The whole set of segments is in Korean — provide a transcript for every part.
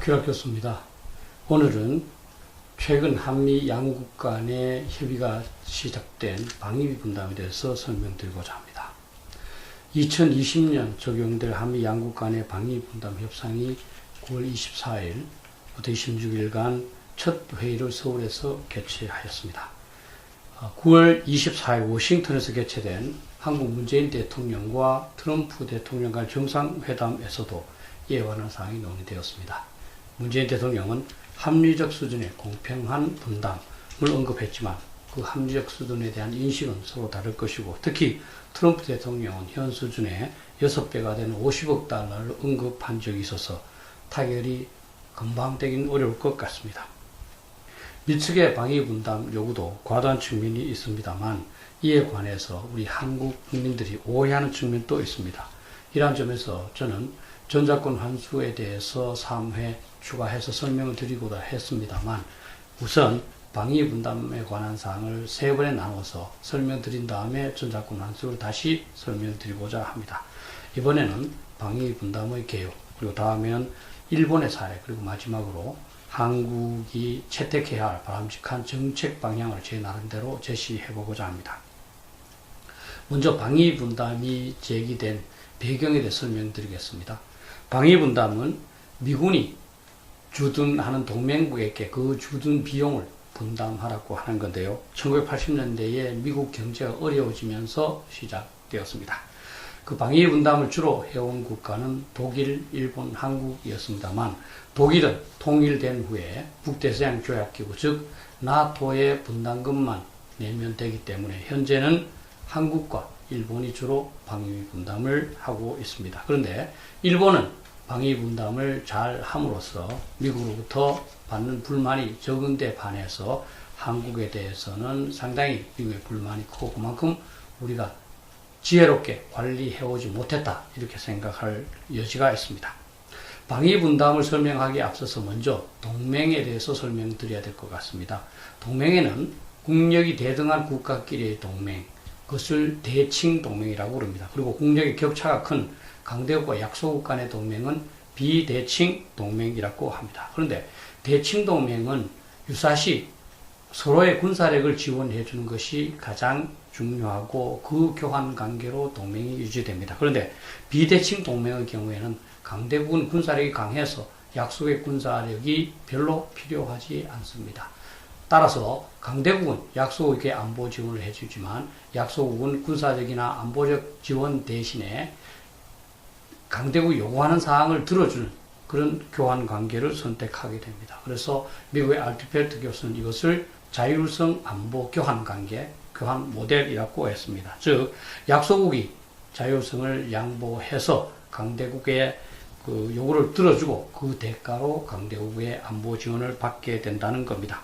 박규락 교수입니다. 오늘은 최근 한미 양국 간의 협의가 시작된 방위비 분담에 대해서 설명드리고자 합니다. 2020년 적용될 한미 양국 간의 방위비 분담 협상이 9월 24일부터 26일간 첫 회의를 서울에서 개최하였습니다. 9월 24일 워싱턴에서 개최된 한국 문재인 대통령과 트럼프 대통령 간 정상회담에서도 이에 관한 사항이 논의되었습니다. 문재인 대통령은 합리적 수준의 공평한 분담을 언급했지만 그 합리적 수준에 대한 인식은 서로 다를 것이고, 특히 트럼프 대통령은 현 수준의 6배가 되는 50억 달러를 언급한 적이 있어서 타결이 금방 되긴 어려울 것 같습니다. 미측의 방위 분담 요구도 과도한 측면이 있습니다만, 이에 관해서 우리 한국 국민들이 오해하는 측면도 있습니다. 이러한 점에서 저는 전자권 환수에 대해서 3회 추가해서 설명을 드리고자 했습니다만, 우선 방위 분담에 관한 사항을 3번에 나눠서 설명드린 다음에 전자권 환수를 다시 설명드리고자 합니다. 이번에는 방위 분담의 개요, 그리고 다음에는 일본의 사례, 그리고 마지막으로 한국이 채택해야 할 바람직한 정책 방향을 제 나름대로 제시해보고자 합니다. 먼저 방위 분담이 제기된 배경에 대해 설명드리겠습니다. 방위 분담은 미군이 주둔하는 동맹국에게 그 주둔 비용을 분담하라고 하는 건데요. 1980년대에 미국 경제가 어려워지면서 시작되었습니다. 그 방위 분담을 주로 해온 국가는 독일, 일본, 한국이었습니다만, 독일은 통일된 후에 북대서양 조약기구, 즉 나토의 분담금만 내면 되기 때문에 현재는 한국과 일본이 주로 방위 분담을 하고 있습니다. 그런데 일본은 방위 분담을 잘 함으로써 미국으로부터 받는 불만이 적은 데 반해서 한국에 대해서는 상당히 미국의 불만이 크고, 그만큼 우리가 지혜롭게 관리해오지 못했다, 이렇게 생각할 여지가 있습니다. 방위 분담을 설명하기에 앞서서 먼저 동맹에 대해서 설명드려야 될 것 같습니다. 동맹에는 국력이 대등한 국가끼리의 동맹, 그것을 대칭 동맹이라고 합니다. 그리고 국력의 격차가 큰 강대국과 약소국 간의 동맹은 비대칭 동맹이라고 합니다. 그런데 대칭 동맹은 유사시 서로의 군사력을 지원해 주는 것이 가장 중요하고, 그 교환 관계로 동맹이 유지됩니다. 그런데 비대칭 동맹의 경우에는 강대국은 군사력이 강해서 약소국의 군사력이 별로 필요하지 않습니다. 따라서 강대국은 약소국에게 안보 지원을 해주지만 약소국은 군사적이나 안보적 지원 대신에 강대국이 요구하는 사항을 들어주는 그런 교환 관계를 선택하게 됩니다. 그래서 미국의 알트펠트 교수는 이것을 자율성 안보 교환 관계, 교환 모델이라고 했습니다. 즉, 약소국이 자율성을 양보해서 강대국의 그 요구를 들어주고 그 대가로 강대국의 안보 지원을 받게 된다는 겁니다.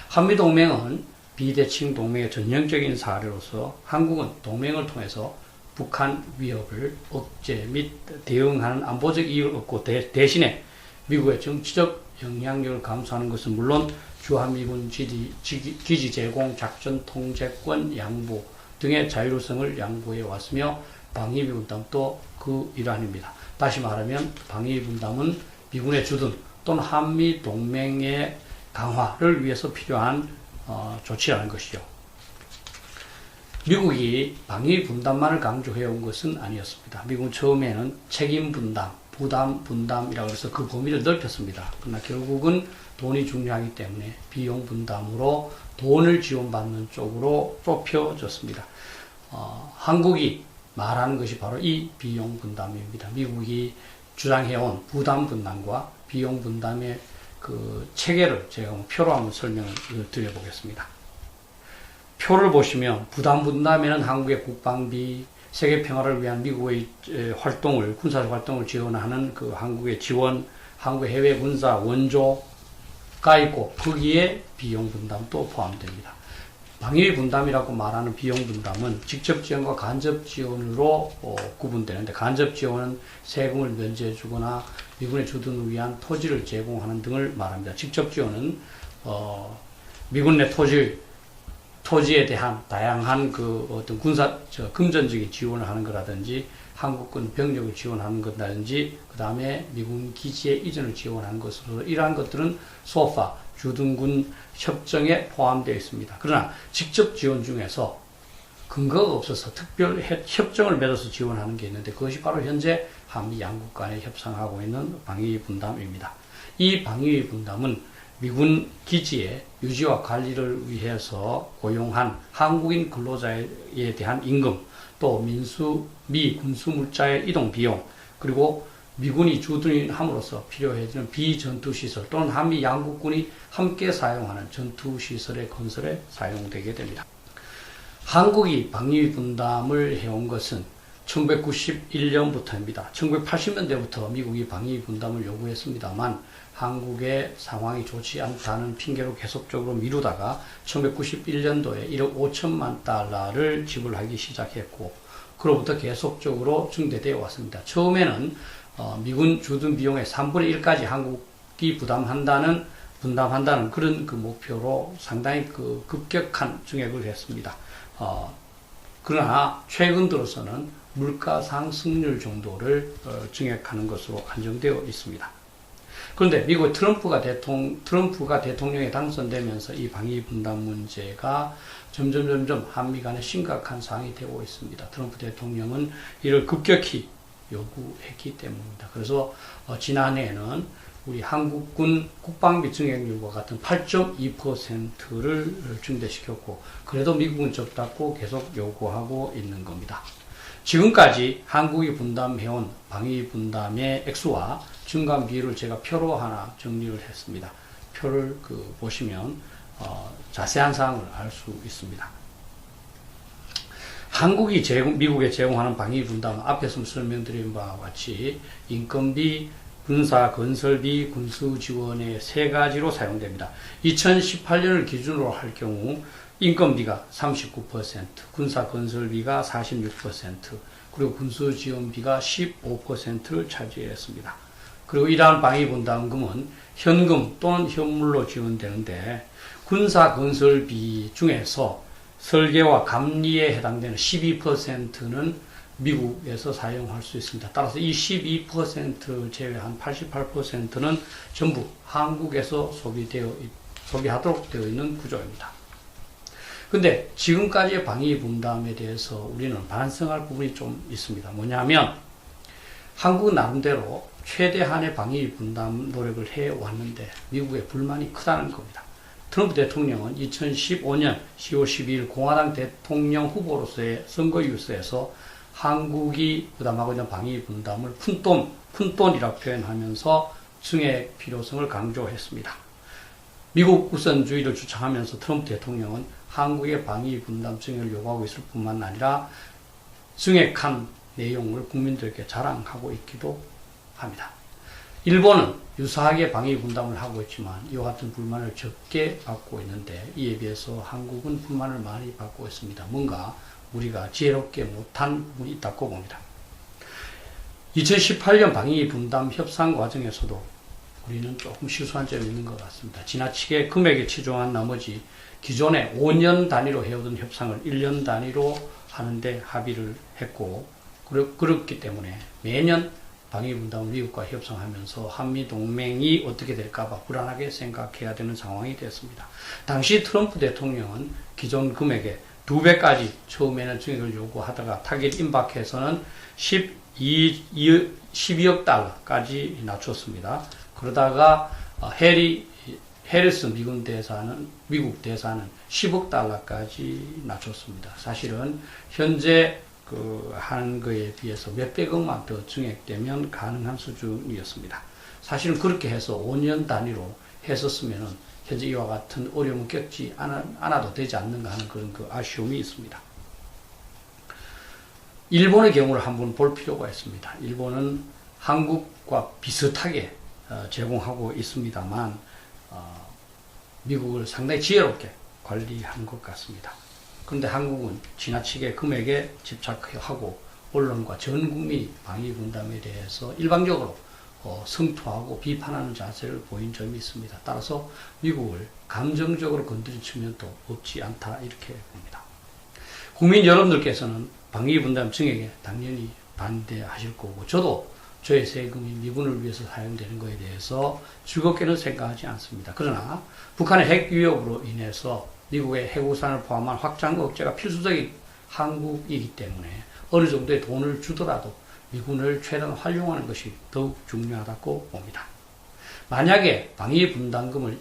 한미동맹은 비대칭 동맹의 전형적인 사례로서 한국은 동맹을 통해서 북한 위협을 억제 및 대응하는 안보적 이익을 얻고 대신에 미국의 정치적 영향력을 감수하는 것은 물론 주한미군 기지 제공, 작전 통제권 양보 등의 자율성을 양보해 왔으며, 방위비 분담도 그 일환입니다. 다시 말하면 방위비 분담은 미군의 주둔 또는 한미 동맹의 강화를 위해서 필요한 조치라는 것이죠. 미국이 방위 분담만을 강조해온 것은 아니었습니다. 미국은 처음에는 책임 분담, 부담 분담이라고 해서 그 범위를 넓혔습니다. 그러나 결국은 돈이 중요하기 때문에 비용 분담으로 돈을 지원받는 쪽으로 좁혀졌습니다. 한국이 말하는 것이 바로 이 비용 분담입니다. 미국이 주장해온 부담 분담과 비용 분담의 그 체계를 제가 표로 한번 설명을 드려보겠습니다. 표를 보시면 부담 분담에는 한국의 국방비, 세계 평화를 위한 미국의 활동을, 군사적 활동을 지원하는 그 한국의 지원, 한국의 해외 군사 원조가 있고, 거기에 비용 분담도 포함됩니다. 방위 분담이라고 말하는 비용 분담은 직접 지원과 간접 지원으로 구분되는데, 간접 지원은 세금을 면제해 주거나 미군의 주둔을 위한 토지를 제공하는 등을 말합니다. 직접 지원은 미군 내 토지 토지에 대한 다양한 그 어떤 금전적인 지원을 하는 거라든지 한국군 병력을 지원하는 것이라든지 그 다음에 미군 기지의 이전을 지원하는 것으로 이러한 것들은 소파 주둔군 협정에 포함되어 있습니다. 그러나 직접 지원 중에서 근거가 없어서 특별 협정을 맺어서 지원하는 게 있는데 그것이 바로 현재 한미 양국 간에 협상하고 있는 방위비 분담입니다. 이 방위비 분담은 미군 기지의 유지와 관리를 위해서 고용한 한국인 근로자에 대한 임금, 또 미 군수물자의 이동 비용, 그리고 미군이 주둔함으로써 필요해지는 비전투시설 또는 한미 양국군이 함께 사용하는 전투시설의 건설에 사용되게 됩니다. 한국이 방위비 분담을 해온 것은 1991년부터입니다. 1980년대부터 미국이 방위비 분담을 요구했습니다만 한국의 상황이 좋지 않다는 핑계로 계속적으로 미루다가 1991년도에 1억 5천만 달러를 지불하기 시작했고 그로부터 계속적으로 증대되어 왔습니다. 처음에는 미군 주둔 비용의 3분의 1까지 한국이 분담한다는 그런 그 목표로 상당히 그 급격한 증액을 했습니다. 그러나 최근 들어서는 물가 상승률 정도를 증액하는 것으로 안정되어 있습니다. 그런데 미국 트럼프가 대통령에 당선되면서 이 방위 분담 문제가 점점 한미 간에 심각한 상황이 되고 있습니다. 트럼프 대통령은 이를 급격히 요구했기 때문입니다. 그래서 지난해에는 우리 한국군 국방비 증액률과 같은 8.2%를 증대시켰고 그래도 미국은 적답고 계속 요구하고 있는 겁니다. 지금까지 한국이 분담해온 방위 분담의 액수와 증감 비율을 제가 표로 하나 정리를 했습니다. 표를 보시면 자세한 사항을 알 수 있습니다. 한국이 미국에 제공하는 방위 분담은 앞에서 설명드린 바와 같이 인건비, 군사 건설비, 군수 지원의 세 가지로 사용됩니다. 2018년을 기준으로 할 경우 인건비가 39%, 군사 건설비가 46%, 그리고 군수 지원비가 15%를 차지했습니다. 그리고 이러한 방위 분담금은 현금 또는 현물로 지원되는데 군사 건설비 중에서 설계와 감리에 해당되는 12%는 미국에서 사용할 수 있습니다. 따라서 이 12%를 제외한 88%는 전부 한국에서 소비하도록 되어 있는 구조입니다. 근데 지금까지의 방위 분담에 대해서 우리는 반성할 부분이 좀 있습니다. 뭐냐면 한국은 나름대로 최대한의 방위 분담 노력을 해왔는데 미국의 불만이 크다는 겁니다. 트럼프 대통령은 2015년 10월 12일 공화당 대통령 후보로서의 선거 유세에서 한국이 부담하고 있는 방위 분담을 푼돈이라고 표현하면서 증액 필요성을 강조했습니다. 미국 우선주의를 주창하면서 트럼프 대통령은 한국의 방위 분담 증액을 요구하고 있을 뿐만 아니라 증액한 내용을 국민들에게 자랑하고 있기도 합니다. 일본은 유사하게 방위 분담을 하고 있지만 이와 같은 불만을 적게 받고 있는데 이에 비해서 한국은 불만을 많이 받고 있습니다. 뭔가 우리가 지혜롭게 못한 부분이 있다고 봅니다. 2018년 방위 분담 협상 과정에서도 우리는 조금 실수한 점이 있는 것 같습니다. 지나치게 금액에 치중한 나머지 기존에 5년 단위로 해오던 협상을 1년 단위로 하는데 합의를 했고 그렇기 때문에 매년 방위 분담을 미국과 협상하면서 한미 동맹이 어떻게 될까봐 불안하게 생각해야 되는 상황이 됐습니다. 당시 트럼프 대통령은 기존 금액의 2배까지 처음에는 증액을 요구하다가 타깃 임박해서는 12억 달러까지 낮췄습니다. 그러다가 해리슨 미국 대사는 10억 달러까지 낮췄습니다. 사실은 현재 하는 거에 비해서 몇백억만 더 증액되면 가능한 수준이었습니다. 사실은 그렇게 해서 5년 단위로 했었으면 현재 이와 같은 어려움을 겪지 않아도 되지 않는가 하는 그런 아쉬움이 있습니다. 일본의 경우를 한번 볼 필요가 있습니다. 일본은 한국과 비슷하게 제공하고 있습니다만 미국을 상당히 지혜롭게 관리하는 것 같습니다. 그런데 한국은 지나치게 금액에 집착하고 언론과 전 국민이 방위 분담에 대해서 일방적으로 성토하고 비판하는 자세를 보인 점이 있습니다. 따라서 미국을 감정적으로 건드린 측면도 없지 않다 이렇게 봅니다. 국민 여러분들께서는 방위분담 증액에 당연히 반대하실 거고 저도 저의 세금이 미군을 위해서 사용되는 것에 대해서 즐겁게는 생각하지 않습니다. 그러나 북한의 핵 위협으로 인해서 미국의 해구산을 포함한 확장 억제가 필수적인 한국이기 때문에 어느 정도의 돈을 주더라도 미군을 최대한 활용하는 것이 더욱 중요하다고 봅니다. 만약에 방위분담금을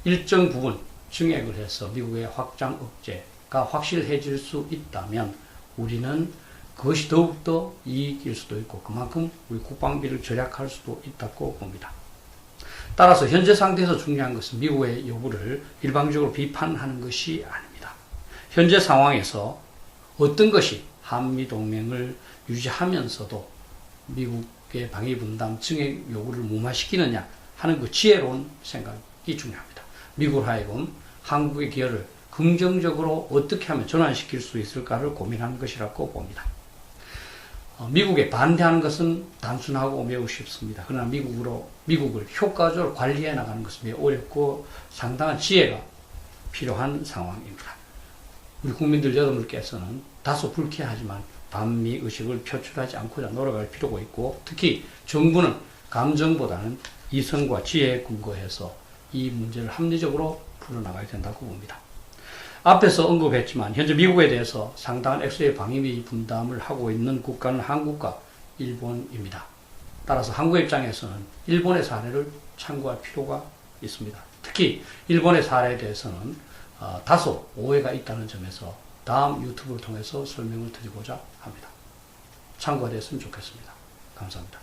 일정 부분 증액을 해서 미국의 확장 억제가 확실해질 수 있다면 우리는 그것이 더욱더 이익일 수도 있고 그만큼 우리 국방비를 절약할 수도 있다고 봅니다. 따라서 현재 상태에서 중요한 것은 미국의 요구를 일방적으로 비판하는 것이 아닙니다. 현재 상황에서 어떤 것이 한미동맹을 유지하면서도 미국의 방위분담 증액 요구를 무마시키느냐 하는 그 지혜로운 생각이 중요합니다. 미국을 하여금 한국의 기여를 긍정적으로 어떻게 하면 전환시킬 수 있을까를 고민하는 것이라고 봅니다. 미국에 반대하는 것은 단순하고 매우 쉽습니다. 그러나 미국을 효과적으로 관리해 나가는 것은 매우 어렵고 상당한 지혜가 필요한 상황입니다. 우리 국민들 여러분께서는 다소 불쾌하지만 반미 의식을 표출하지 않고자 노력할 필요가 있고 특히 정부는 감정보다는 이성과 지혜에 근거해서 이 문제를 합리적으로 풀어나가야 된다고 봅니다. 앞에서 언급했지만 현재 미국에 대해서 상당한 액수의 방위비 분담을 하고 있는 국가는 한국과 일본입니다. 따라서 한국의 입장에서는 일본의 사례를 참고할 필요가 있습니다. 특히 일본의 사례에 대해서는 다소 오해가 있다는 점에서 다음 유튜브를 통해서 설명을 드리고자 합니다. 참고가 됐으면 좋겠습니다. 감사합니다.